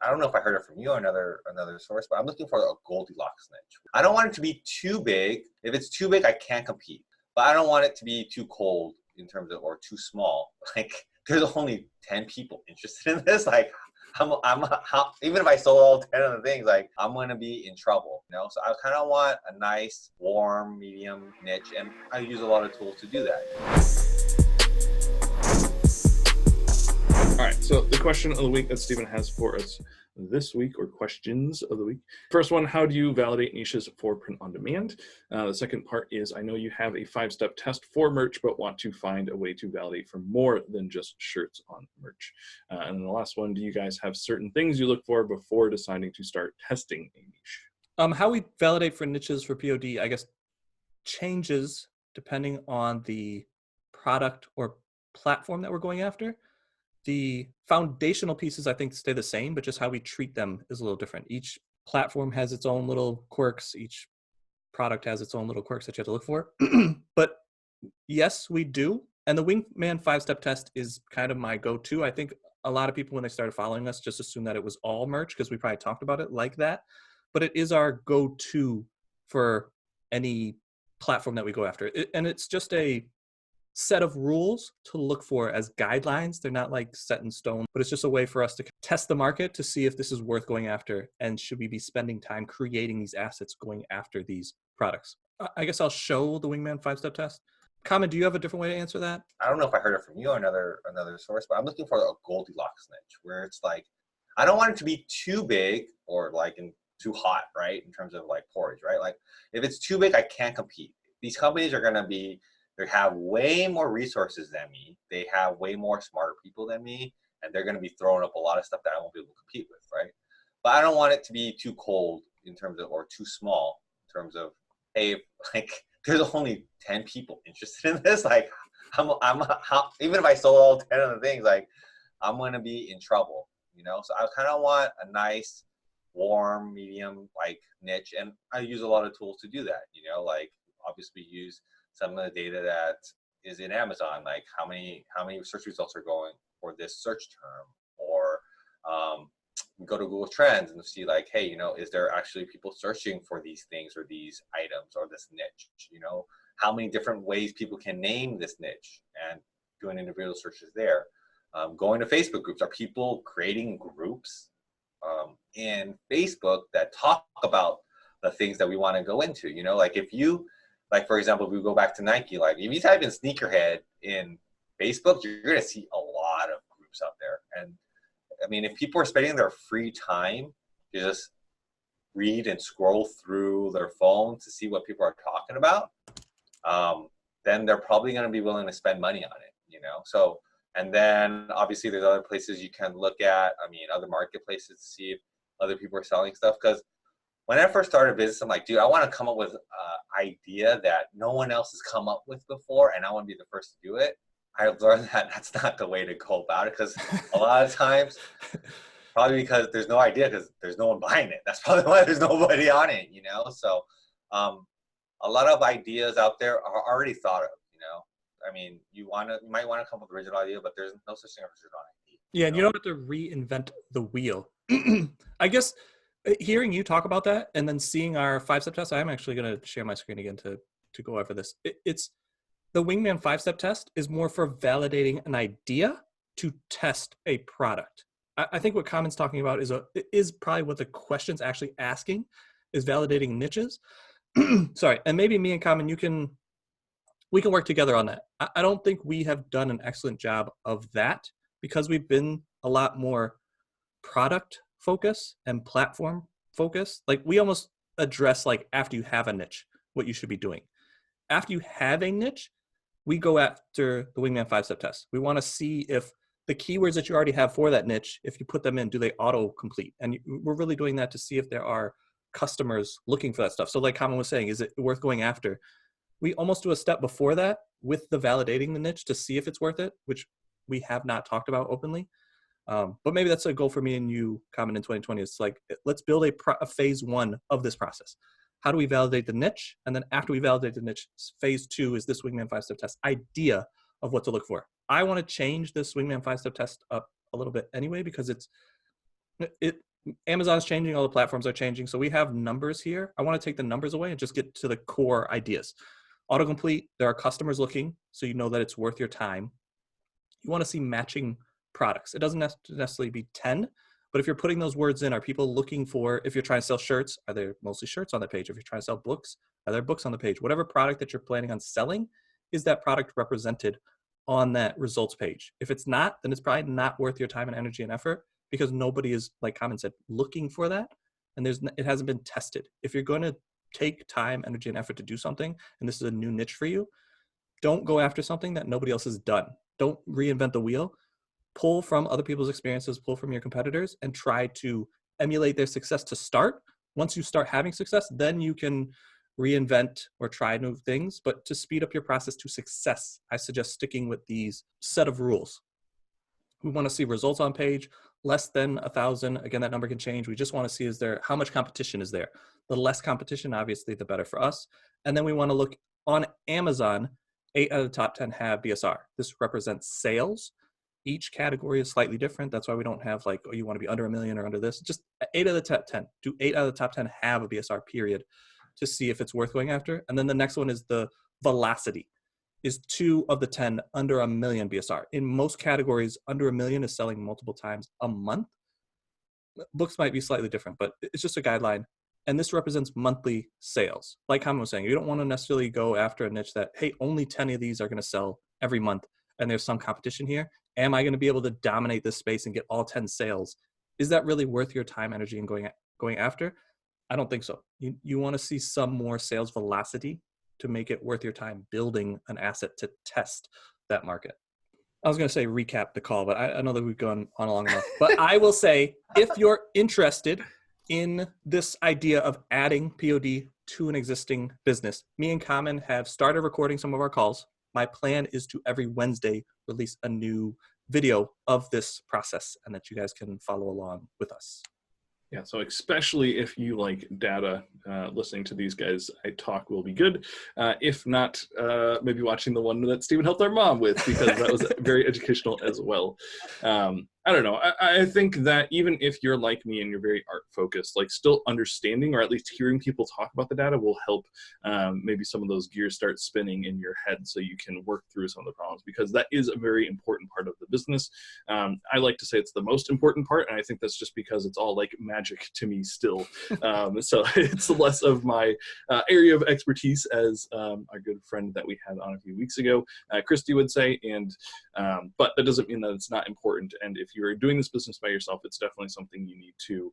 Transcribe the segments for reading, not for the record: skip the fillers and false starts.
I don't know if I heard it from you or another source, but I'm looking for a Goldilocks niche. I don't want it to be too big. If it's too big, I can't compete. But I don't want it to be too cold in terms of, or too small. Like there's only 10 people interested in this. Like even if I sold all 10 of the things, like I'm going to be in trouble, you know? So I kind of want a nice, warm, medium niche, and I use a lot of tools to do that. All right, so the question of the week that Stephen has for us this week, or questions of the week. First one, how do you validate niches for print on demand? The second part is, I know you have a 5-step test for merch, but want to find a way to validate for more than just shirts on merch. And then the last one, do you guys have certain things you look for before deciding to start testing a niche? How we validate for niches for POD, I guess, changes depending on the product or platform that we're going after. The foundational pieces, I think, stay the same, but just how we treat them is a little different. Each platform has its own little quirks. Each product has its own little quirks that you have to look for. But yes, we do. And the WingMan 5-step test is kind of my go-to. I think a lot of people, when they started following us, just assumed that it was all merch because we probably talked about it like that. But it is our go-to for any platform that we go after. And it's just a set of rules to look for as guidelines. They're not like set in stone, but it's just a way for us to test the market to see if this is worth going after, and should we be spending time creating these assets going after these products. I guess I'll show the WingMan 5-step test. Common, do you have a different way to answer that? I don't know if I heard it from you or another source, but I'm looking for a Goldilocks niche where it's like, I don't want it to be too big or like too hot, right? In terms of like porridge, right? Like if it's too big, I can't compete. These companies are going to they have way more resources than me. They have way more smarter people than me, and they're going to be throwing up a lot of stuff that I won't be able to compete with, right? But I don't want it to be too cold in terms of, or too small in terms of, hey, like there's only 10 people interested in this. Like even if I sold all 10 of the things, like I'm going to be in trouble, you know? So I kind of want a nice, warm, medium, like niche, and I use a lot of tools to do that, you know, like obviously use some of the data that is in Amazon, like how many search results are going for this search term, or go to Google Trends and see like, hey, you know, is there actually people searching for these things or these items or this niche? You know, how many different ways people can name this niche, and doing individual searches there. Going to Facebook groups, are people creating groups in Facebook that talk about the things that we want to go into? You know, like if you, like, for example, if we go back to Nike, like if you type in sneakerhead in Facebook, you're going to see a lot of groups out there. And I mean, if people are spending their free time to just read and scroll through their phone to see what people are talking about, then they're probably going to be willing to spend money on it, you know? So, and then obviously there's other places you can look at, I mean, other marketplaces to see if other people are selling stuff. Because when I first started business, I'm like, dude, I want to come up with an idea that no one else has come up with before, and I want to be the first to do it. I've learned that that's not the way to go about it, because a lot of times, probably because there's no idea, because there's no one buying it. That's probably why there's nobody on it, you know? So a lot of ideas out there are already thought of, you know? I mean, you might want to come up with an original idea, but there's no such thing as original idea. Yeah, and you don't have to reinvent the wheel. I guess hearing you talk about that and then seeing our 5-step test, I'm actually going to share my screen again to go over this. It's the WingMan 5-step test is more for validating an idea to test a product. I think what Common's talking about is probably what the question's actually asking, is validating niches. Sorry, and maybe me and Common, we can work together on that. I don't think we have done an excellent job of that, because we've been a lot more product focus and platform focus. Like we almost address, like, after you have a niche, what you should be doing. After you have a niche, we go after the WingMan 5-step test. We want to see if the keywords that you already have for that niche, if you put them in, do they auto complete? And we're really doing that to see if there are customers looking for that stuff. So like Common was saying, is it worth going after? We almost do a step before that with the validating the niche to see if it's worth it, which we have not talked about openly. But maybe that's a goal for me and you, Common, in 2020. It's like, let's build a phase 1 of this process. How do we validate the niche? And then after we validate the niche, phase 2 is this WingMan 5-step test idea of what to look for. I want to change this WingMan 5-step test up a little bit anyway, because Amazon's changing, all the platforms are changing. So we have numbers here. I want to take the numbers away and just get to the core ideas. Autocomplete, there are customers looking, so you know that it's worth your time. You want to see matching products. It doesn't necessarily be 10, but if you're putting those words in, are people looking for, if you're trying to sell shirts, are there mostly shirts on the page? If you're trying to sell books, are there books on the page? Whatever product that you're planning on selling, is that product represented on that results page? If it's not, then it's probably not worth your time and energy and effort, because nobody is, like Carmen said, looking for that. And it hasn't been tested. If you're going to take time, energy, and effort to do something, and this is a new niche for you, don't go after something that nobody else has done. Don't reinvent the wheel. Pull from other people's experiences, pull from your competitors, and try to emulate their success to start. Once you start having success, then you can reinvent or try new things. But to speed up your process to success, I suggest sticking with these set of rules. We want to see results on page, less than 1,000. Again, that number can change. We just want to see, how much competition is there? The less competition, obviously, the better for us. And then we want to look on Amazon. 8 out of the top 10 have BSR. This represents sales. Each category is slightly different. That's why we don't have like, oh, you want to be under 1 million or under this. Just 8 out of the top 10. Do 8 out of the top 10 have a BSR period to see if it's worth going after? And then the next one is the velocity. Is 2 of the 10 under 1 million BSR? In most categories, under 1 million is selling multiple times a month. Books might be slightly different, but it's just a guideline. And this represents monthly sales. Like Carmen was saying, you don't want to necessarily go after a niche that, hey, only 10 of these are going to sell every month, and there's some competition here. Am I going to be able to dominate this space and get all 10 sales? Is that really worth your time, energy, and going after? I don't think so. You want to see some more sales velocity to make it worth your time building an asset to test that market. I was going to say recap the call, but I know that we've gone on long enough. But I will say, if you're interested in this idea of adding POD to an existing business, me and Carmen have started recording some of our calls. My plan is to every Wednesday release a new video of this process and that you guys can follow along with us. Yeah, so especially if you like data, listening to these guys I talk will be good. If not, maybe watching the one that Stephen helped our mom with, because that was very educational as well. I don't know. I think that even if you're like me and you're very art focused, like still understanding or at least hearing people talk about the data will help maybe some of those gears start spinning in your head so you can work through some of the problems, because that is a very important part of the business. I like to say it's the most important part, and I think that's just because it's all like magic to me still. So it's less of my area of expertise, as our good friend that we had on a few weeks ago, Christy would say, and but that doesn't mean that it's not important. And if you're doing this business by yourself, it's definitely something you need to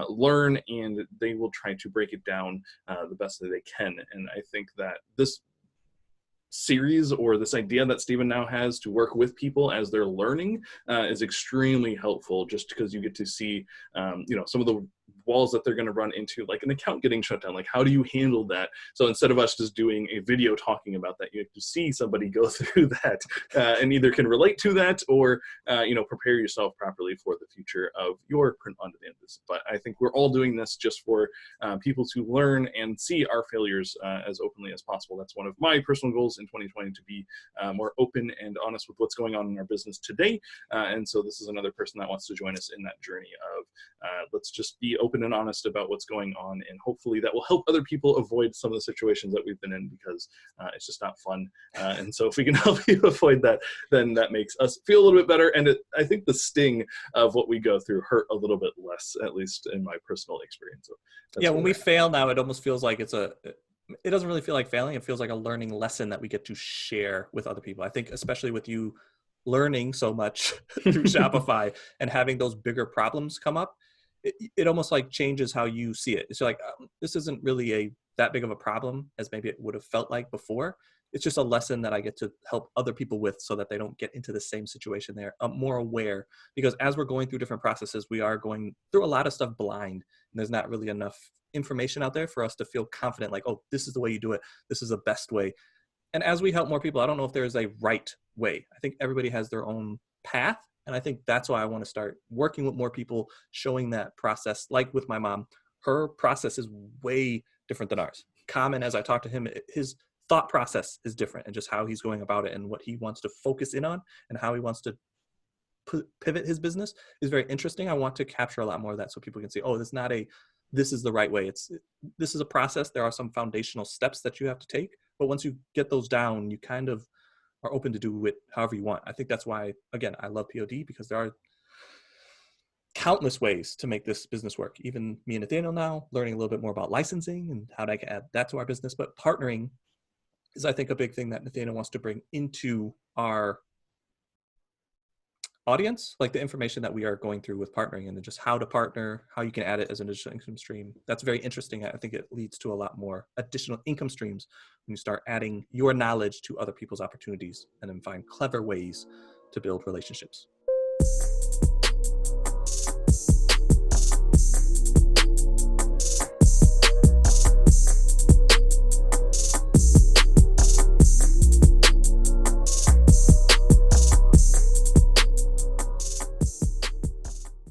learn, and they will try to break it down the best that they can. And I think that this series, or this idea that Stephen now has to work with people as they're learning, is extremely helpful, just because you get to see some of the walls that they're going to run into, like an account getting shut down. Like, how do you handle that? So instead of us just doing a video talking about that, you have to see somebody go through that and either can relate to that or prepare yourself properly for the future of your print on demand business. But I think we're all doing this just for people to learn and see our failures as openly as possible. That's one of my personal goals in 2020, to be more open and honest with what's going on in our business today. And so this is another person that wants to join us in that journey of let's just be open and honest about what's going on, and hopefully that will help other people avoid some of the situations that we've been in, because it's just not fun. And so if we can help you avoid that, then that makes us feel a little bit better. And I think the sting of what we go through hurt a little bit less, at least in my personal experience. So yeah, when we fail now, it almost feels like it doesn't really feel like failing. It feels like a learning lesson that we get to share with other people. I think especially with you learning so much through Shopify and having those bigger problems come up, it almost like changes how you see it. It's like, this isn't really that big of a problem as maybe it would have felt like before. It's just a lesson that I get to help other people with, so that they don't get into the same situation there. I'm more aware, because as we're going through different processes, we are going through a lot of stuff blind, and there's not really enough information out there for us to feel confident, like, oh, this is the way you do it. This is the best way. And as we help more people, I don't know if there is a right way. I think everybody has their own path. And I think that's why I want to start working with more people, showing that process. Like with my mom, her process is way different than ours. Carmen, as I talk to him, his thought process is different, and just how he's going about it and what he wants to focus in on and how he wants to pivot his business is very interesting. I want to capture a lot more of that so people can see, oh, this is the right way. This is a process. There are some foundational steps that you have to take, but once you get those down, you kind of are open to do it however you want. I think that's why, again, I love POD, because there are countless ways to make this business work. Even me and Nathaniel now learning a little bit more about licensing and how I can add that to our business. But partnering is, I think, a big thing that Nathaniel wants to bring into our audience, like the information that we are going through with partnering, and then just how to partner, how you can add it as an additional income stream. That's very interesting. I think it leads to a lot more additional income streams when you start adding your knowledge to other people's opportunities and then find clever ways to build relationships.